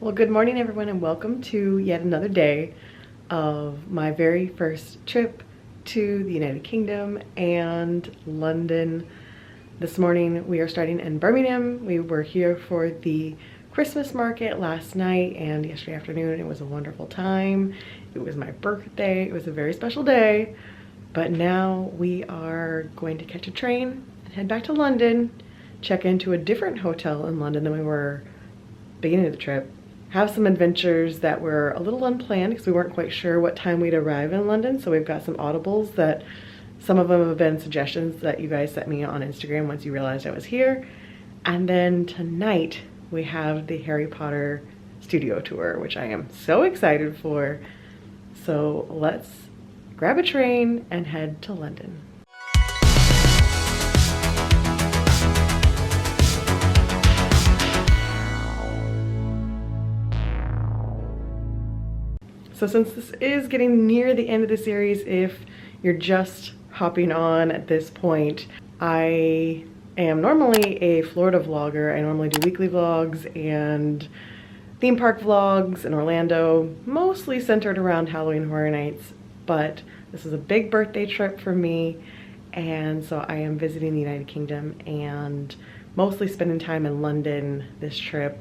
Well, good morning everyone and welcome to yet another day of my very first trip to the United Kingdom and London. This morning we are starting in Birmingham. We were here for the Christmas market last night and yesterday afternoon. It was a wonderful time. It was my birthday. It was a very special day. But now we are going to catch a train and head back to London, check into a different hotel in London than we were beginning of the trip. Have some adventures that were a little unplanned because we weren't quite sure what time we'd arrive in London. So we've got some audibles that some of them have been suggestions that you guys sent me on Instagram once you realized I was here. And then tonight we have the Harry Potter studio tour, which I am so excited for. So let's grab a train and head to London. So since this is getting near the end of the series, if you're just hopping on at this point, I am normally a Florida vlogger. I normally do weekly vlogs and theme park vlogs in Orlando, mostly centered around Halloween Horror Nights, but this is a big birthday trip for me, and so I am visiting the United Kingdom and mostly spending time in London this trip.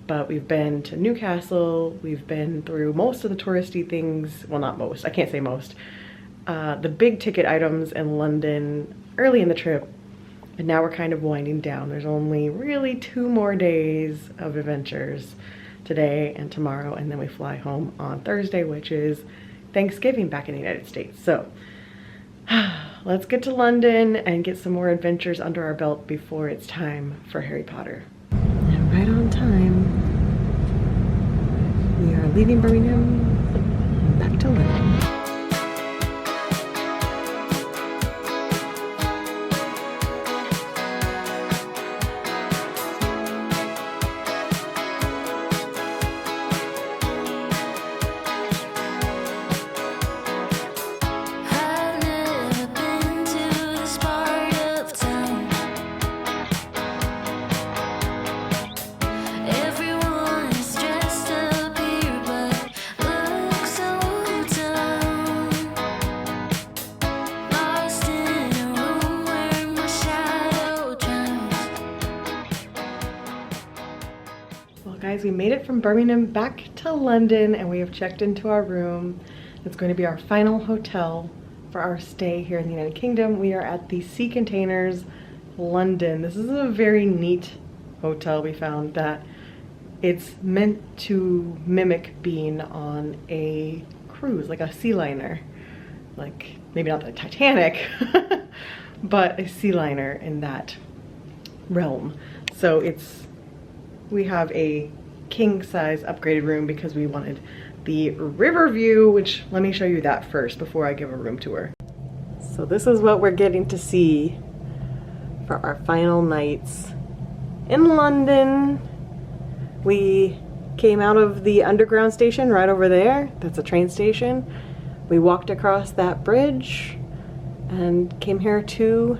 But we've been to Newcastle, we've been through most of the touristy things, well not most, I can't say most, the big ticket items in London early in the trip, and now we're kind of winding down. There's only really 2 more days of adventures, today and tomorrow, and then we fly home on Thursday, which is Thanksgiving back in the United States. So let's get to London and get some more adventures under our belt before it's time for Harry Potter. And right on time, we are leaving Birmingham and back to London. Guys, we made it from Birmingham back to London and we have checked into our room. It's going to be our final hotel for our stay here in the United Kingdom. We are at the Sea Containers, London. This is a very neat hotel. We found that it's meant to mimic being on a cruise, like a sea liner. Like, maybe not the Titanic, but a sea liner in that realm. So we have a king size upgraded room because we wanted the river view, which let me show you that first before I give a room tour. So this is what we're getting to see for our final nights in London. We came out of the underground station right over there. That's a train station. We walked across that bridge and came here to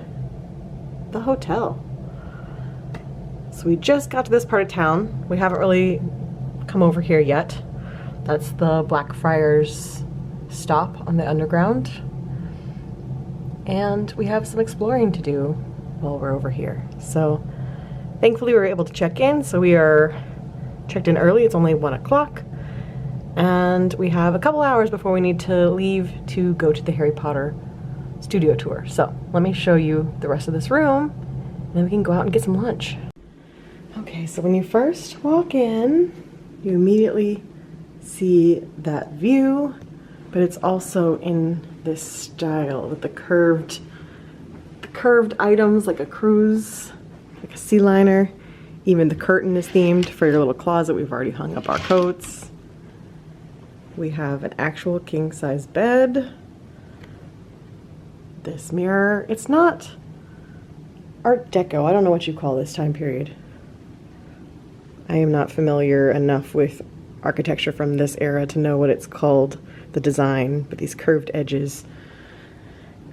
the hotel. So we just got to this part of town. We haven't really come over here yet. That's the Blackfriars stop on the underground. And we have some exploring to do while we're over here. So thankfully we were able to check in. So we are checked in early. It's only 1 o'clock. And we have a couple hours before we need to leave to go to the Harry Potter studio tour. So let me show you the rest of this room and then we can go out and get some lunch. Okay, so when you first walk in, you immediately see that view, but it's also in this style with the curved items like a cruise, like a sea liner. Even the curtain is themed for your little closet. We've already hung up our coats. We have an actual king size bed. This mirror, it's not Art Deco. I don't know what you call this time period. I am not familiar enough with architecture from this era to know what it's called, the design, but these curved edges.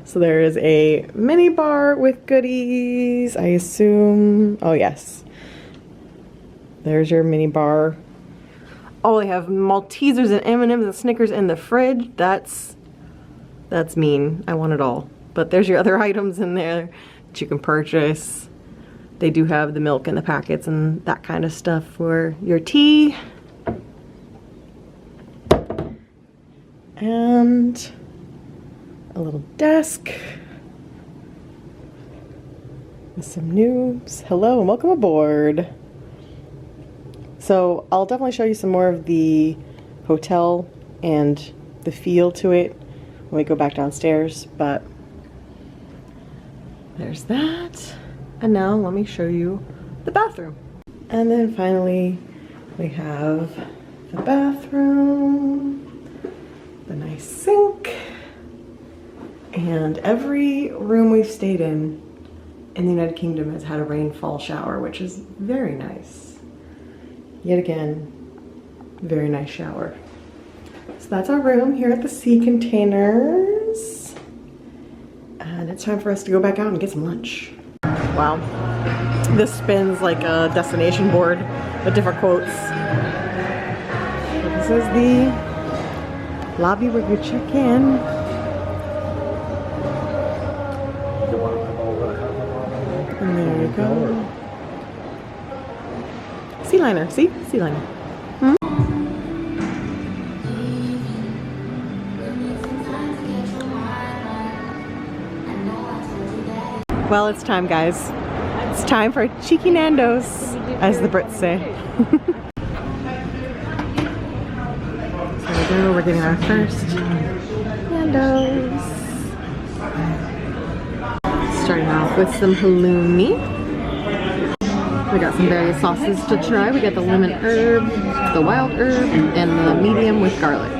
So there is a mini bar with goodies, I assume. Oh yes. There's your mini bar. Oh, they have Maltesers and M&Ms and Snickers in the fridge. That's mean. I want it all. But there's your other items in there that you can purchase. They do have the milk in the packets and that kind of stuff for your tea. And a little desk with some noobs. Hello and welcome aboard. So I'll definitely show you some more of the hotel and the feel to it when we go back downstairs, but there's that. And now let me show you the bathroom. And then finally we have the bathroom, the nice sink, and every room we've stayed in the United Kingdom has had a rainfall shower, which is very nice. Yet again, very nice shower. So that's our room here at the Sea Containers. And it's time for us to go back out and get some lunch. Wow. This spins like a destination board with different quotes. This is the lobby where you check in. And there you go. Sea liner, see? Sea liner. Hmm? Well, it's time, guys. It's time for cheeky Nando's, as the Brits say. So we go, we're getting our first Nando's. Starting off with some halloumi. We got some various sauces to try. We got the lemon herb, the wild herb, and the medium with garlic.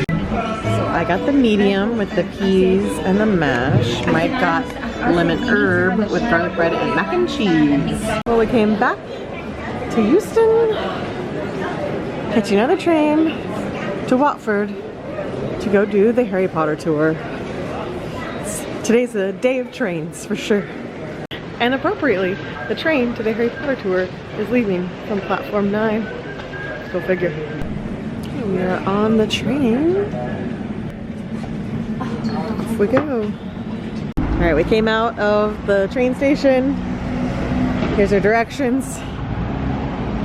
So I got the medium with the peas and the mash. Mike got lemon herb with garlic bread and mac and cheese. Well, we came back to Euston, catching another train to Watford to go do the Harry Potter tour. Today's a day of trains for sure. And appropriately, the train to the Harry Potter tour is leaving from platform 9. Go figure. We are on the train. Off we go. Alright, we came out of the train station. Here's our directions.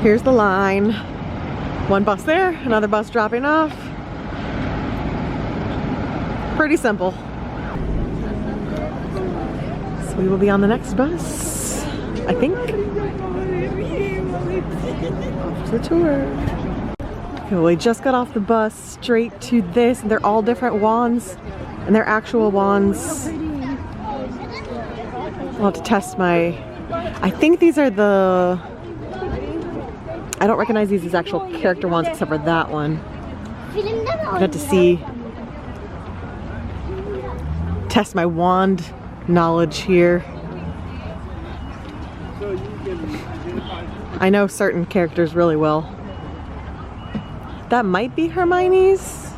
Here's the line. One bus there, another bus dropping off. Pretty simple. So we will be on the next bus, I think. Off to the tour. Okay, well, we just got off the bus straight to this. They're all different wands, and they're actual wands. I'll have to test my... I think these are the... I don't recognize these as actual character wands except for that one. I got to see... test my wand knowledge here. I know certain characters really well. That might be Hermione's.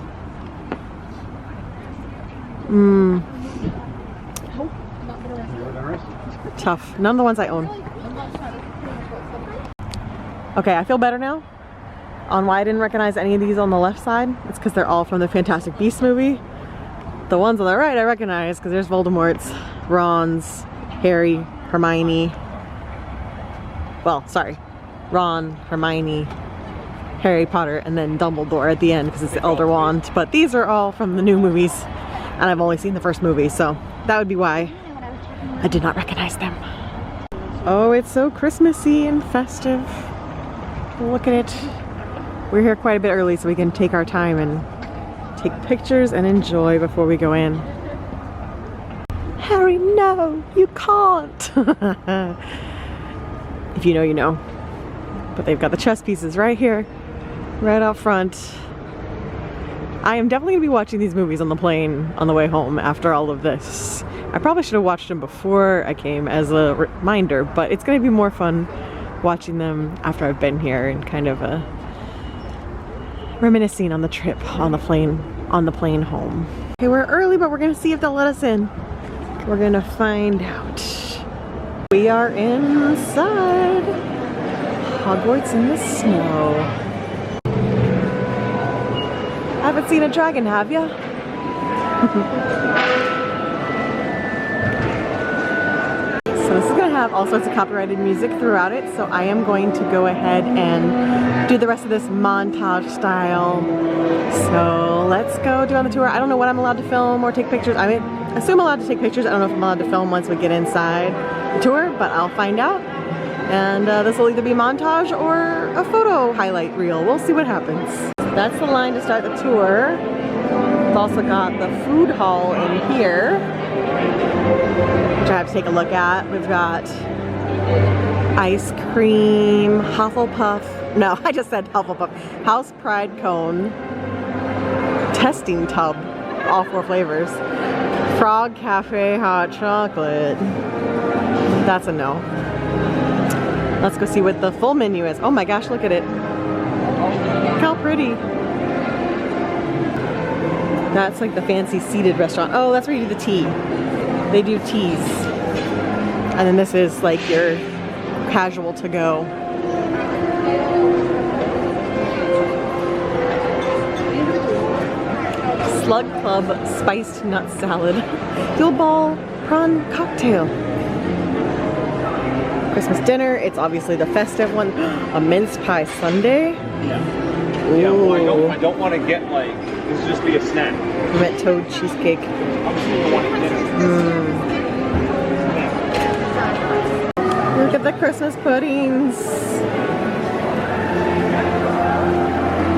Tough. None of the ones I own. Okay, I feel better now on why I didn't recognize any of these on the left side. It's because they're all from the Fantastic Beasts movie. The ones on the right I recognize because there's Voldemort's, Ron's, Harry, Hermione. Well, sorry. Ron, Hermione, Harry Potter, and then Dumbledore at the end because it's the Elder Wand. But these are all from the new movies, and I've only seen the first movie, so that would be why I did not recognize them. Oh, it's so Christmassy and festive. Look at it. We're here quite a bit early so we can take our time and take pictures and enjoy before we go in. Harry, no, you can't. If you know, you know. But they've got the chess pieces right here, right out front. I am definitely gonna be watching these movies on the plane on the way home after all of this. I probably should have watched them before I came as a reminder, but it's gonna be more fun watching them after I've been here and kind of reminiscing on the trip on the plane home. Okay, we're early, but we're gonna see if they'll let us in. We're gonna find out. We are inside Hogwarts in the snow. haven't seen a dragon, have ya? So this is gonna have all sorts of copyrighted music throughout it, so I am going to go ahead and do the rest of this montage style. So let's go do on the tour. I don't know what I'm allowed to film or take pictures. I assume I'm allowed to take pictures. I don't know if I'm allowed to film once we get inside the tour, but I'll find out. And this will either be montage or a photo highlight reel. We'll see what happens. That's the line to start the tour. We've also got the food hall in here, which I have to take a look at. We've got ice cream, Hufflepuff. No, I just said Hufflepuff. House Pride cone, testing tub, all 4 flavors. Frog Cafe hot chocolate. That's a no. Let's go see what the full menu is. Oh my gosh, look at it. Look how pretty. That's like the fancy seated restaurant. Oh, that's where you do the tea. They do teas. And then this is like your casual to go. Slug Club spiced nut salad. Dill ball prawn cocktail. Christmas dinner, it's obviously the festive one. A mince pie sundae. Yeah. Yeah, well, I don't want to get like, this just be a snack. We met toad cheesecake. Look at the Christmas puddings.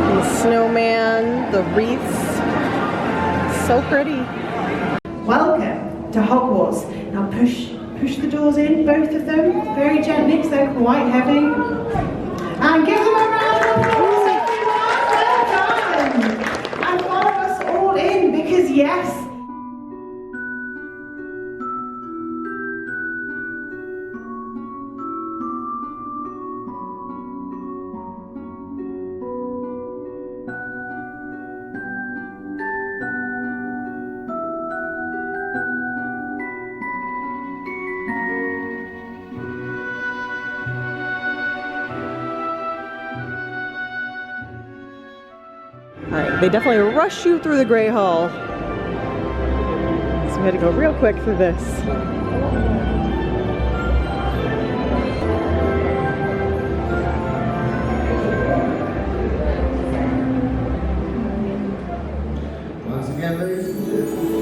The snowman, the wreaths. So pretty. Welcome to Hogwarts. Now push the doors in, both of them, very gently because they're quite heavy. And give them a round of applause, everyone. Well done. And follow us all in because yes, Alright, they definitely rush you through the Grey Hall. So we had to go real quick through this. Once again, ladies and gentlemen.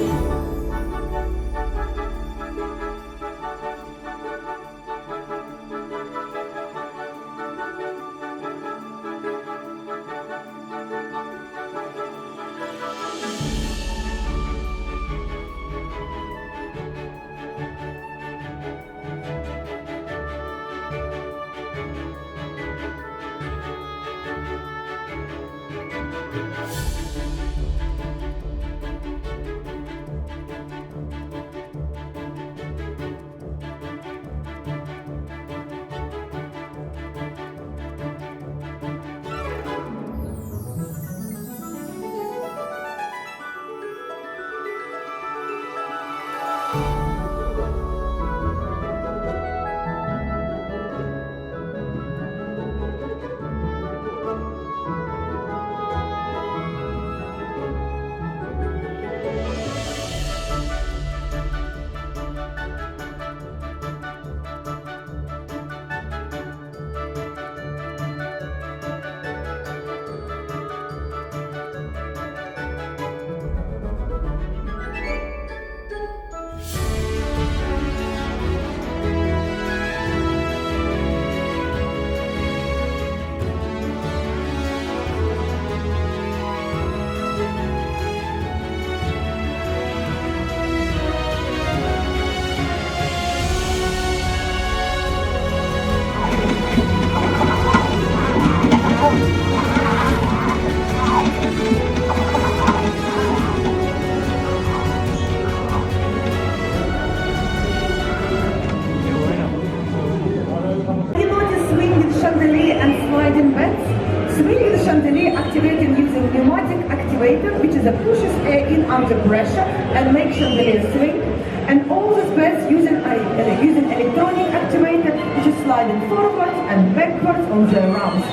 Swinging the chandelier activated using pneumatic activator, which is a pushes air in under pressure and makes chandelier swing. And all the space using electronic activator, which is sliding forwards and backwards on the rounds.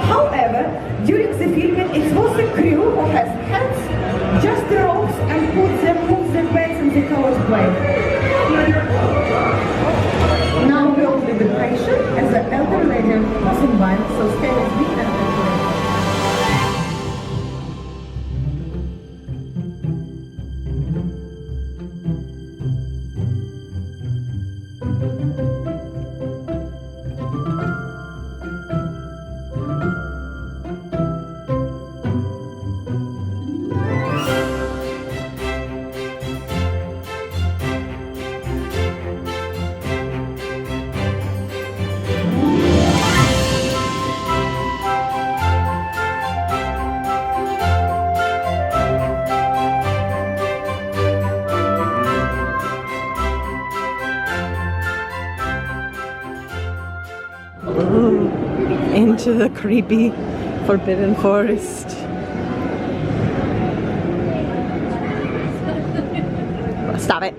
However, during the filming, it was the crew who has hands the colors play. Now we'll be the patient as the elder lady passing by, so stay with me and into the creepy forbidden forest. Stop it.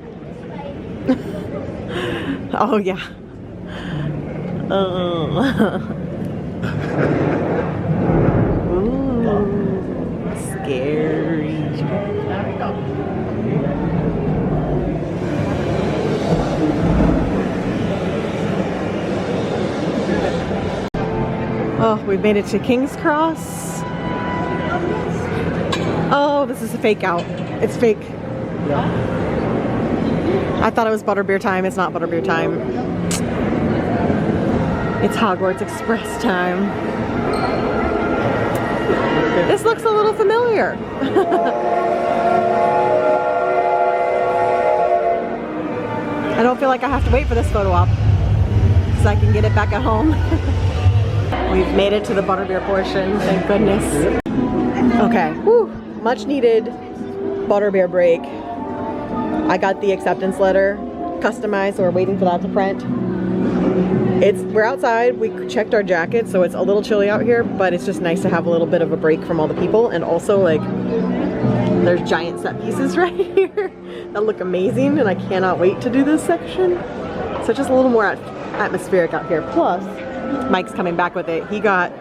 Oh yeah. Ooh, scary. Oh, we've made it to King's Cross. Oh, this is a fake out. It's fake. I thought it was butterbeer time. It's not butterbeer time. It's Hogwarts Express time. This looks a little familiar. I don't feel like I have to wait for this photo op so I can get it back at home. We've made it to the butterbeer portion, thank goodness. Okay, whew, much needed butterbeer break. I got the acceptance letter customized, so we're waiting for that to print. We're outside, we checked our jackets, so it's a little chilly out here, but it's just nice to have a little bit of a break from all the people. And also, like, there's giant set pieces right here that look amazing, and I cannot wait to do this section. So just a little more atmospheric out here. Plus, Mike's coming back with it. So we got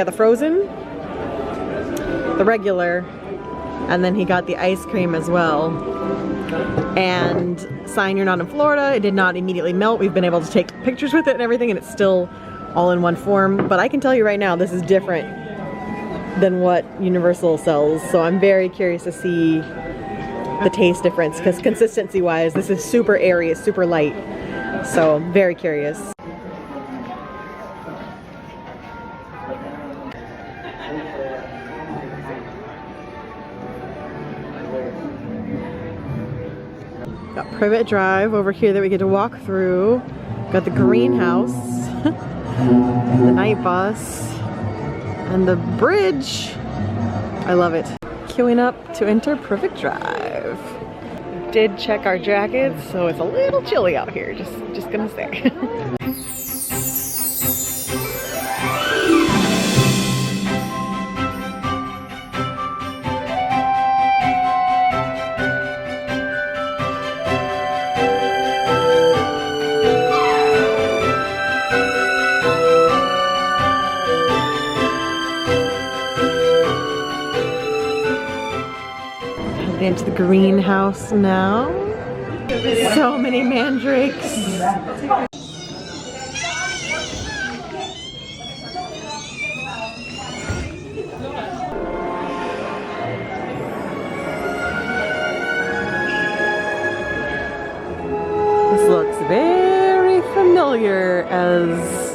the frozen, the regular, and then he got the ice cream as well. And sign you're not in Florida. It did not immediately melt. We've been able to take pictures with it and everything, and it's still all in one form. But I can tell you right now, this is different than what Universal sells. So I'm very curious to see the taste difference, because consistency wise, this is super airy, it's super light. So I'm very curious. Got Privet Drive over here that we get to walk through. Got the greenhouse, the night bus, and the bridge. I love it. Queuing up to enter Privet Drive. Did check our jackets, so it's a little chilly out here, just gonna say. Into the greenhouse now. So many mandrakes. This looks very familiar as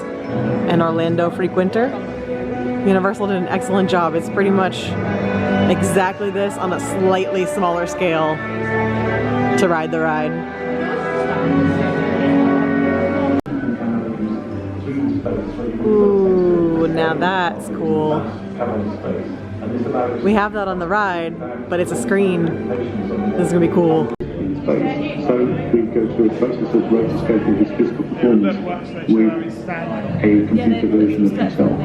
an Orlando frequenter. Universal did an excellent job. It's pretty much exactly this on a slightly smaller scale to ride the ride. Ooh, now that's cool. We have that on the ride, but it's a screen. This is gonna be cool. So we go through a process of rotoscoping his physical performance with a computer version of himself.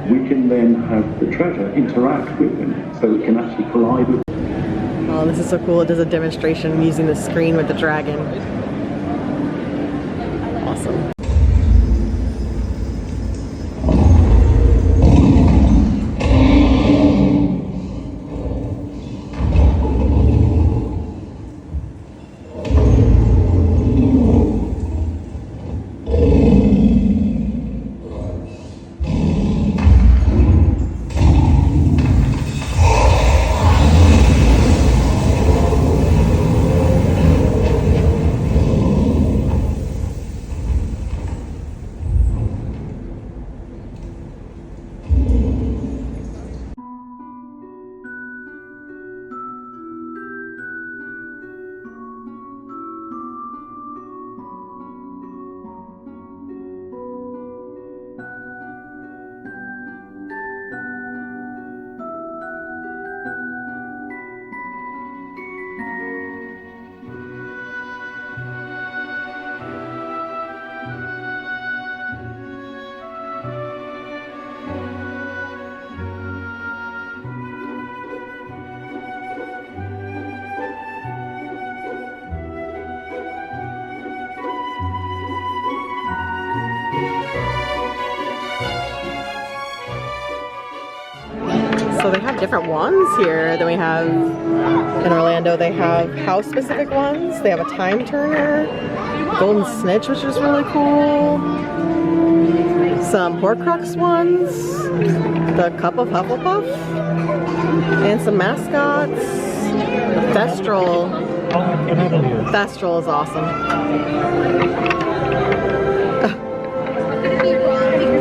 We can then have the treasure interact with him, so it can actually collide with him. Oh, this is so cool. It does a demonstration using the screen with the dragon. Awesome. So they have different ones here than we have in Orlando. They have house-specific ones. They have a time turner, golden snitch, which is really cool. Some Horcrux ones, the cup of Hufflepuff, and some mascots. The Thestral is awesome.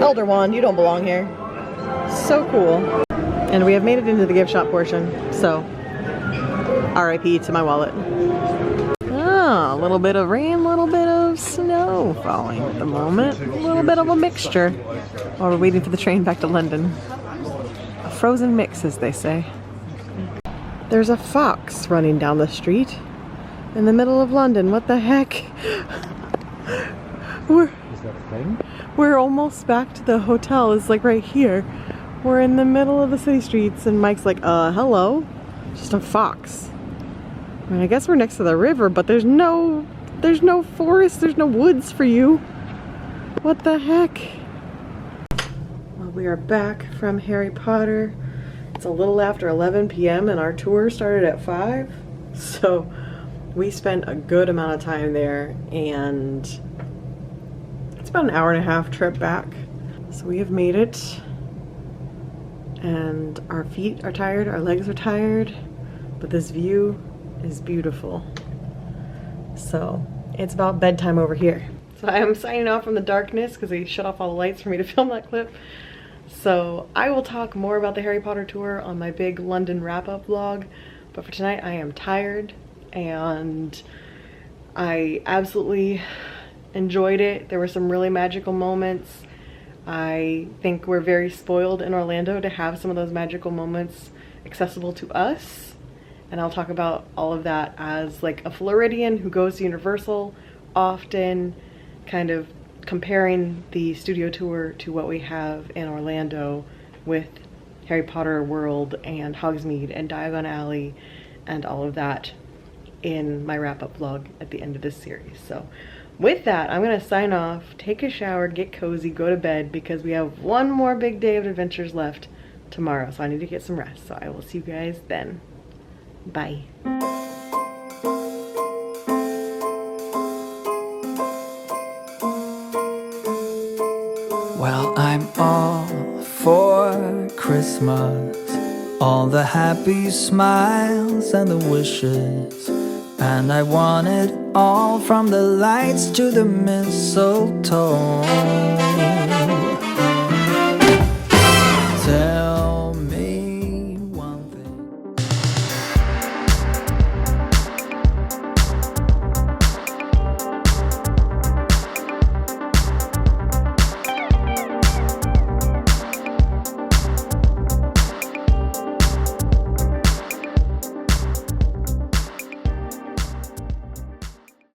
Elder Wand, you don't belong here. So cool. And we have made it into the gift shop portion, so RIP to my wallet. Ah, a little bit of rain, a little bit of snow falling at the moment. A little bit of a mixture while we're waiting for the train back to London. A frozen mix, as they say. There's a fox running down the street in the middle of London. What the heck? We're almost back to the hotel. It's like right here. We're in the middle of the city streets and Mike's like, hello? Just a fox. I mean, I guess we're next to the river, but there's no forest, there's no woods for you. What the heck? Well, we are back from Harry Potter. It's a little after 11 p.m. and our tour started at 5. So we spent a good amount of time there and it's about an hour-and-a-half trip back. So we have made it and our feet are tired, our legs are tired, but this view is beautiful. So it's about bedtime over here. So I am signing off from the darkness because they shut off all the lights for me to film that clip. So I will talk more about the Harry Potter tour on my big London wrap-up vlog, but for tonight I am tired and I absolutely enjoyed it. There were some really magical moments. I think we're very spoiled in Orlando to have some of those magical moments accessible to us, and I'll talk about all of that as like a Floridian who goes to Universal often, kind of comparing the studio tour to what we have in Orlando with Harry Potter World and Hogsmeade and Diagon Alley and all of that in my wrap-up vlog at the end of this series. So with that, I'm gonna sign off, take a shower, get cozy, go to bed because we have one more big day of adventures left tomorrow, so I need to get some rest. So I will see you guys then. Bye. Well, I'm all for Christmas, all the happy smiles and the wishes, and I want it all from the lights to the mistletoe.